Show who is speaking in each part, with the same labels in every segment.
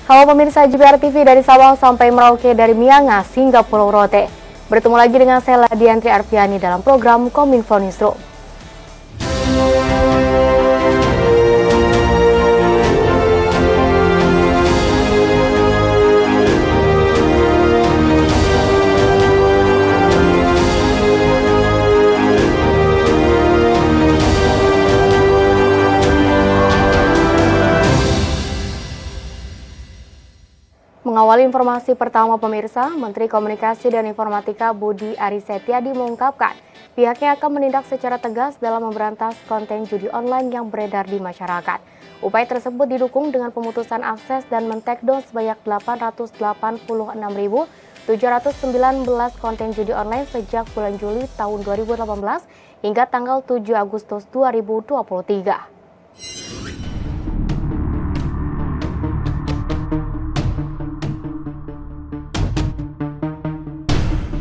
Speaker 1: Halo pemirsa JPR TV dari Sabang sampai Merauke, dari Miangas hingga Pulau Rote. Bertemu lagi dengan saya Diantri Arfiani dalam program Kominfo Newsroom. Mengawali informasi pertama pemirsa, Menteri Komunikasi dan Informatika Budi Aris Setiadi mengungkapkan pihaknya akan menindak secara tegas dalam memberantas konten judi online yang beredar di masyarakat. Upaya tersebut didukung dengan pemutusan akses dan men-takedown sebanyak 886.719 konten judi online sejak bulan Juli tahun 2018 hingga tanggal 7 Agustus 2023.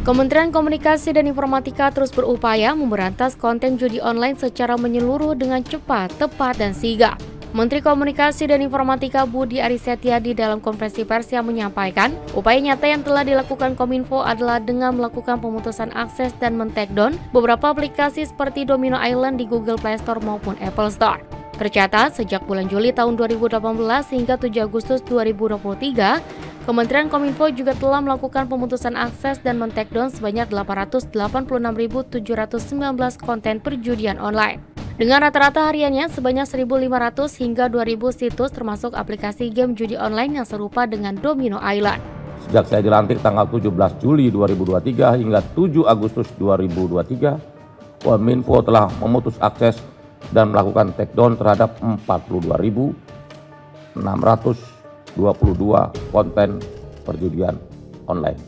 Speaker 1: Kementerian Komunikasi dan Informatika terus berupaya memberantas konten judi online secara menyeluruh dengan cepat, tepat, dan sigap. Menteri Komunikasi dan Informatika Budi Aris Setiadi dalam konferensi pers yang menyampaikan, upaya nyata yang telah dilakukan Kominfo adalah dengan melakukan pemutusan akses dan men-takedown beberapa aplikasi seperti Domino Island di Google Play Store maupun Apple Store. Tercatat, sejak bulan Juli tahun 2018 hingga 7 Agustus 2023, Kementerian Kominfo juga telah melakukan pemutusan akses dan men-takedown sebanyak 886.719 konten perjudian online. Dengan rata-rata hariannya sebanyak 1.500 hingga 2.000 situs termasuk aplikasi game judi online yang serupa dengan Domino Island.
Speaker 2: Sejak saya dilantik tanggal 17 Juli 2023 hingga 7 Agustus 2023, Kominfo telah memutus akses dan melakukan takedown terhadap 42.622 konten perjudian online.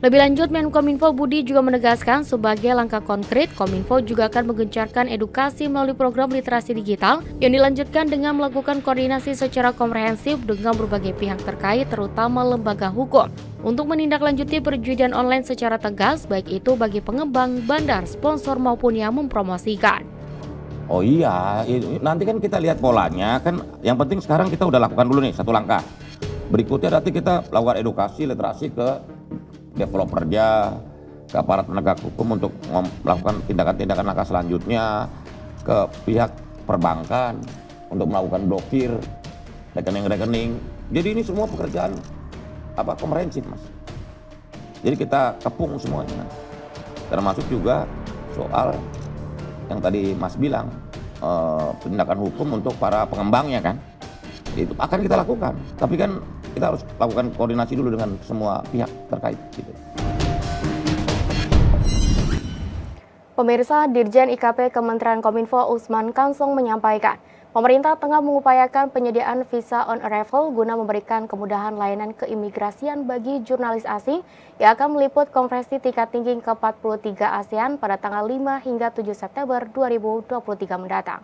Speaker 1: Lebih lanjut, Menkominfo Budi juga menegaskan sebagai langkah konkret, Kominfo juga akan menggencarkan edukasi melalui program literasi digital yang dilanjutkan dengan melakukan koordinasi secara komprehensif dengan berbagai pihak terkait, terutama lembaga hukum, untuk menindaklanjuti perjudian online secara tegas, baik itu bagi pengembang, bandar, sponsor maupun yang mempromosikan.
Speaker 2: Oh iya, nanti kan kita lihat polanya, kan yang penting sekarang kita udah lakukan dulu nih satu langkah. Berikutnya nanti kita lakukan edukasi, literasi ke developernya, ke aparat penegak hukum untuk melakukan tindakan-tindakan langkah selanjutnya, ke pihak perbankan untuk melakukan blokir rekening-rekening. Jadi ini semua pekerjaan komprehensif, Mas. Jadi kita kepung semuanya. Termasuk juga soal yang tadi Mas bilang, tindakan hukum untuk para pengembangnya kan, itu akan kita lakukan. Tapi kan kita harus lakukan koordinasi dulu dengan semua pihak terkait. Gitu.
Speaker 1: Pemirsa, Dirjen IKP Kementerian Kominfo Usman Kansong menyampaikan, pemerintah tengah mengupayakan penyediaan visa on arrival guna memberikan kemudahan layanan keimigrasian bagi jurnalis asing yang akan meliput konferensi tingkat tinggi ke-43 ASEAN pada tanggal 5 hingga 7 September 2023 mendatang.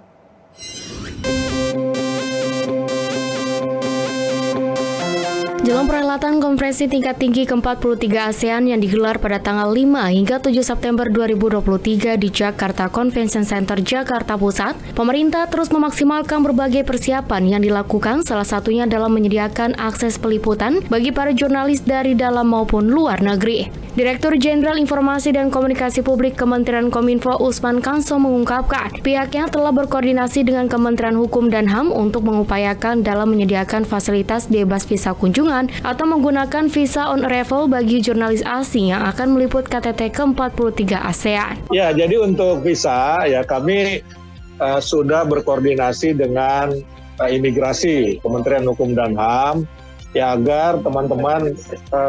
Speaker 1: Dalam perhelatan konferensi tingkat tinggi ke-43 ASEAN yang digelar pada tanggal 5 hingga 7 September 2023 di Jakarta Convention Center, Jakarta Pusat, pemerintah terus memaksimalkan berbagai persiapan yang dilakukan, salah satunya dalam menyediakan akses peliputan bagi para jurnalis dari dalam maupun luar negeri. Direktur Jenderal Informasi dan Komunikasi Publik Kementerian Kominfo Usman Kansong mengungkapkan, pihaknya telah berkoordinasi dengan Kementerian Hukum dan HAM untuk mengupayakan dalam menyediakan fasilitas bebas visa kunjungan atau menggunakan visa on arrival bagi jurnalis asing yang akan meliput KTT ke-43 ASEAN.
Speaker 3: Ya, jadi untuk visa ya kami sudah berkoordinasi dengan imigrasi Kementerian Hukum dan HAM ya agar teman-teman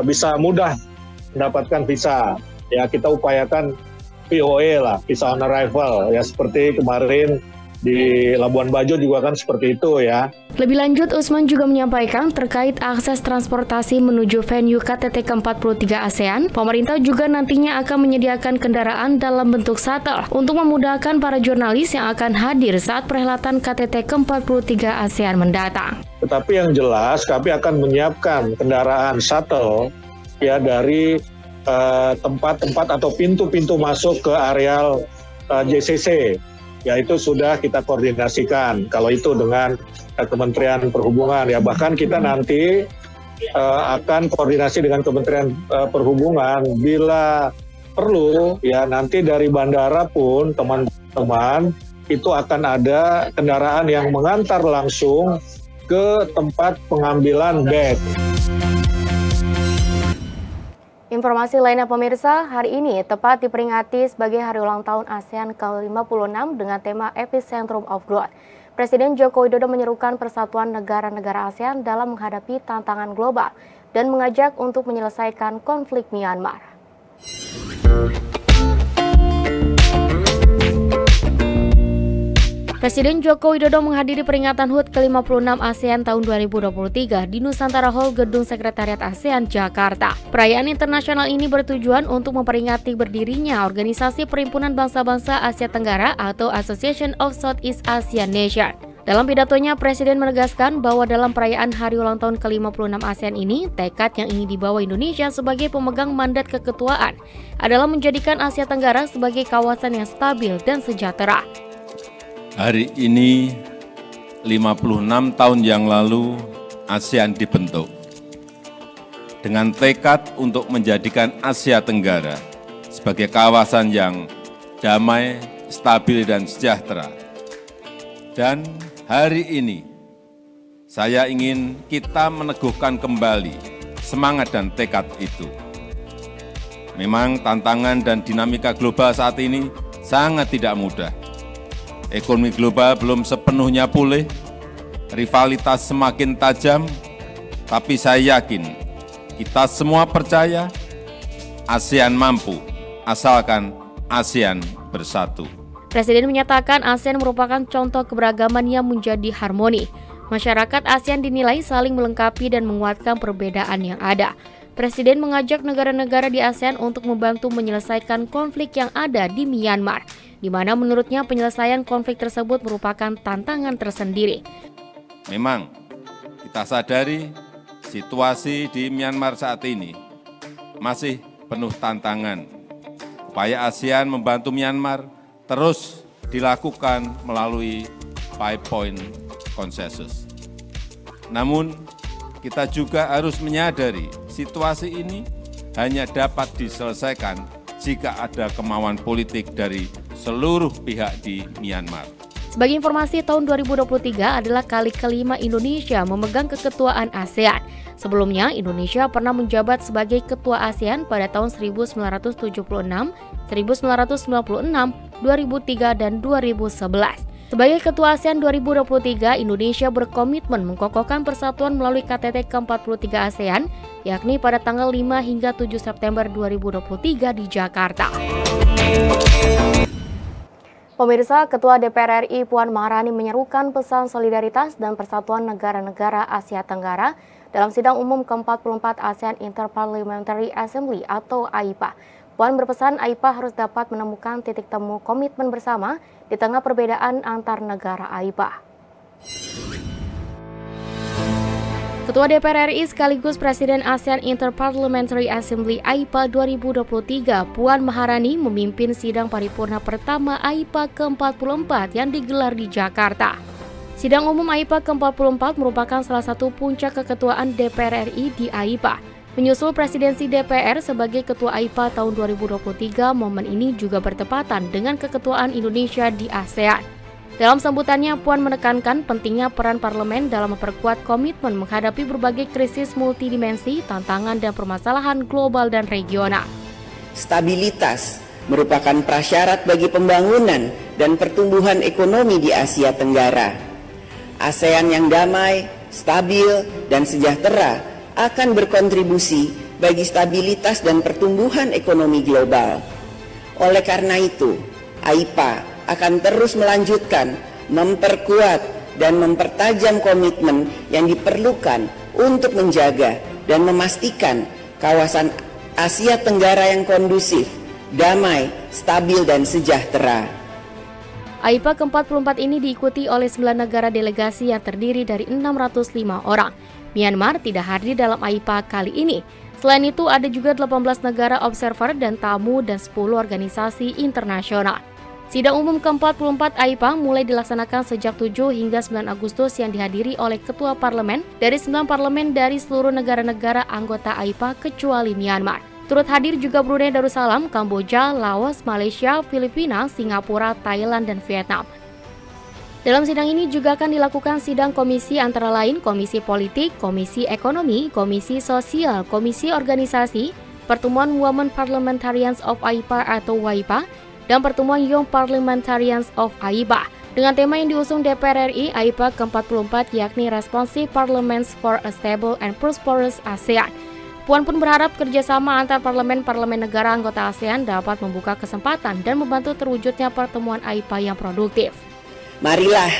Speaker 3: bisa mudah mendapatkan visa. Ya, kita upayakan VOA lah, visa on arrival ya, seperti kemarin di Labuan Bajo juga kan seperti itu ya.
Speaker 1: Lebih lanjut, Usman juga menyampaikan terkait akses transportasi menuju venue KTT ke-43 ASEAN, pemerintah juga nantinya akan menyediakan kendaraan dalam bentuk shuttle untuk memudahkan para jurnalis yang akan hadir saat perhelatan KTT ke-43 ASEAN mendatang.
Speaker 3: Tetapi yang jelas kami akan menyiapkan kendaraan shuttle ya dari tempat-tempat atau pintu-pintu masuk ke areal JCC ya itu sudah kita koordinasikan. Kalau itu dengan Kementerian Perhubungan, ya bahkan kita nanti akan koordinasi dengan Kementerian Perhubungan bila perlu, ya nanti dari bandara pun teman-teman itu akan ada kendaraan yang mengantar langsung ke tempat pengambilan bag.
Speaker 1: Informasi lainnya pemirsa, hari ini tepat diperingati sebagai hari ulang tahun ASEAN ke-56 dengan tema Epicentrum of Growth. Presiden Joko Widodo menyerukan persatuan negara-negara ASEAN dalam menghadapi tantangan global dan mengajak untuk menyelesaikan konflik Myanmar. Presiden Joko Widodo menghadiri peringatan HUT ke-56 ASEAN tahun 2023 di Nusantara Hall Gedung Sekretariat ASEAN, Jakarta. Perayaan internasional ini bertujuan untuk memperingati berdirinya Organisasi Perhimpunan Bangsa-Bangsa Asia Tenggara atau Association of Southeast Asian Nations. Dalam pidatonya, Presiden menegaskan bahwa dalam perayaan hari ulang tahun ke-56 ASEAN ini, tekad yang ingin dibawa Indonesia sebagai pemegang mandat keketuaan adalah menjadikan Asia Tenggara sebagai kawasan yang stabil dan sejahtera.
Speaker 4: Hari ini, 56 tahun yang lalu, ASEAN dibentuk. Dengan tekad untuk menjadikan Asia Tenggara sebagai kawasan yang damai, stabil, dan sejahtera. Dan hari ini, saya ingin kita meneguhkan kembali semangat dan tekad itu. Memang tantangan dan dinamika global saat ini sangat tidak mudah. Ekonomi global belum sepenuhnya pulih, rivalitas semakin tajam, tapi saya yakin kita semua percaya ASEAN mampu, asalkan ASEAN bersatu.
Speaker 1: Presiden menyatakan ASEAN merupakan contoh keberagaman yang menjadi harmoni. Masyarakat ASEAN dinilai saling melengkapi dan menguatkan perbedaan yang ada. Presiden mengajak negara-negara di ASEAN untuk membantu menyelesaikan konflik yang ada di Myanmar, di mana menurutnya penyelesaian konflik tersebut merupakan tantangan tersendiri.
Speaker 4: Memang kita sadari situasi di Myanmar saat ini masih penuh tantangan. Upaya ASEAN membantu Myanmar terus dilakukan melalui 5-point consensus. Namun, kita juga harus menyadari situasi ini hanya dapat diselesaikan jika ada kemauan politik dari seluruh pihak di Myanmar.
Speaker 1: Sebagai informasi, tahun 2023 adalah kali kelima Indonesia memegang keketuaan ASEAN. Sebelumnya, Indonesia pernah menjabat sebagai ketua ASEAN pada tahun 1976, 1996, 2003, dan 2011. Sebagai Ketua ASEAN 2023, Indonesia berkomitmen mengkokohkan persatuan melalui KTT ke-43 ASEAN, yakni pada tanggal 5 hingga 7 September 2023 di Jakarta. Pemirsa, Ketua DPR RI Puan Maharani menyerukan pesan solidaritas dan persatuan negara-negara Asia Tenggara dalam sidang umum ke-44 ASEAN Interparliamentary Assembly atau AIPA. Puan berpesan AIPA harus dapat menemukan titik temu komitmen bersama di tengah perbedaan antar negara AIPA. Ketua DPR RI sekaligus Presiden ASEAN Interparliamentary Assembly AIPA 2023, Puan Maharani memimpin sidang paripurna pertama AIPA ke-44 yang digelar di Jakarta. Sidang umum AIPA ke-44 merupakan salah satu puncak keketuaan DPR RI di AIPA. Menyusul presidensi DPR sebagai Ketua AIPA tahun 2023, momen ini juga bertepatan dengan keketuaan Indonesia di ASEAN. Dalam sambutannya, Puan menekankan pentingnya peran parlemen dalam memperkuat komitmen menghadapi berbagai krisis multidimensi, tantangan dan permasalahan global dan regional.
Speaker 5: Stabilitas merupakan prasyarat bagi pembangunan dan pertumbuhan ekonomi di Asia Tenggara. ASEAN yang damai, stabil, dan sejahtera akan berkontribusi bagi stabilitas dan pertumbuhan ekonomi global. Oleh karena itu, AIPA akan terus melanjutkan, memperkuat, dan mempertajam komitmen yang diperlukan untuk menjaga dan memastikan kawasan Asia Tenggara yang kondusif, damai, stabil, dan sejahtera.
Speaker 1: AIPA ke-44 ini diikuti oleh 9 negara delegasi yang terdiri dari 605 orang. Myanmar tidak hadir dalam AIPA kali ini. Selain itu, ada juga 18 negara observer dan tamu dan 10 organisasi internasional. Sidang umum ke-44 AIPA mulai dilaksanakan sejak 7 hingga 9 Agustus yang dihadiri oleh Ketua Parlemen dari 9 parlemen dari seluruh negara-negara anggota AIPA kecuali Myanmar. Turut hadir juga Brunei Darussalam, Kamboja, Laos, Malaysia, Filipina, Singapura, Thailand, dan Vietnam. Dalam sidang ini juga akan dilakukan sidang komisi antara lain Komisi Politik, Komisi Ekonomi, Komisi Sosial, Komisi Organisasi, Pertemuan Women Parliamentarians of AIPA atau WAIPA, dan Pertemuan Young Parliamentarians of AIPA dengan tema yang diusung DPR RI AIPA ke-44 yakni Responsive Parliaments for a Stable and Prosperous ASEAN. Puan pun berharap kerjasama antar parlemen-parlemen negara anggota ASEAN dapat membuka kesempatan dan membantu terwujudnya pertemuan AIPA yang produktif.
Speaker 5: Marilah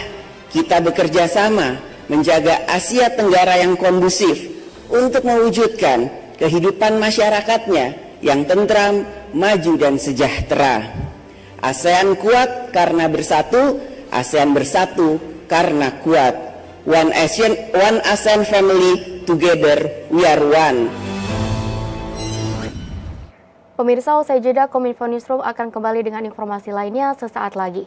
Speaker 5: kita bekerja sama menjaga Asia Tenggara yang kondusif untuk mewujudkan kehidupan masyarakatnya yang tentram, maju, dan sejahtera. ASEAN kuat karena bersatu, ASEAN bersatu karena kuat. One ASEAN family, together we are one.
Speaker 1: Pemirsa, usai jeda Kominfo Newsroom akan kembali dengan informasi lainnya sesaat lagi.